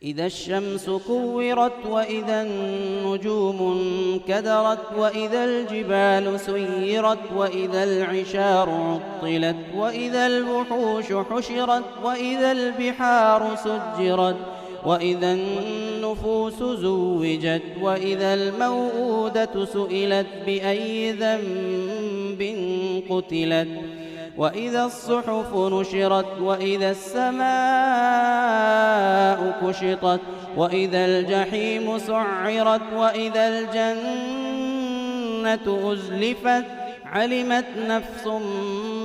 إذا الشمس كورت وإذا النجوم انكدرت وإذا الجبال سيرت وإذا العشار عطلت وإذا الوحوش حشرت وإذا البحار سجرت وإذا النفوس زوجت وإذا الموءودة سئلت بأي ذنب قتلت وإذا الصحف نشرت وإذا السماء كشطت وإذا الجحيم سعرت وإذا الجنة أزلفت علمت نفس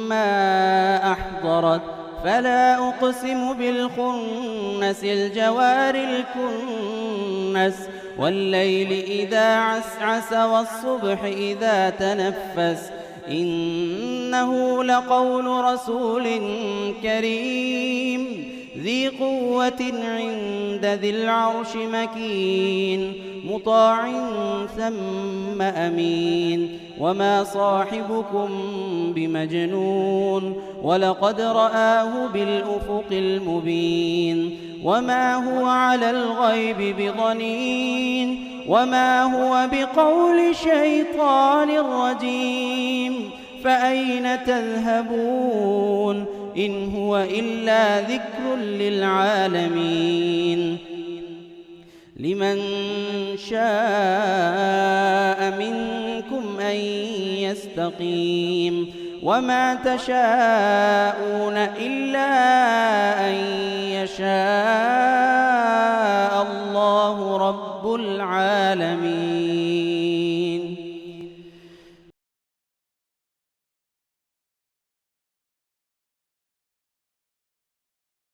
ما أحضرت فلا أقسم بالخنس الجوار الكنس والليل إذا عسعس والصبح إذا تنفس إنه لقول رسول كريم ذي قوة عند ذي العرش مكين مطاع ثم أمين وما صاحبكم بمجنون ولقد رآه بالأفق المبين وما هو على الغيب بضنين وما هو بقول شيطان رجيم فأين تذهبون إن هو إلا ذكر للعالمين لمن شاء منكم أن يستقيم وما تشاءون إلا أن يشاء الله رب العالمين.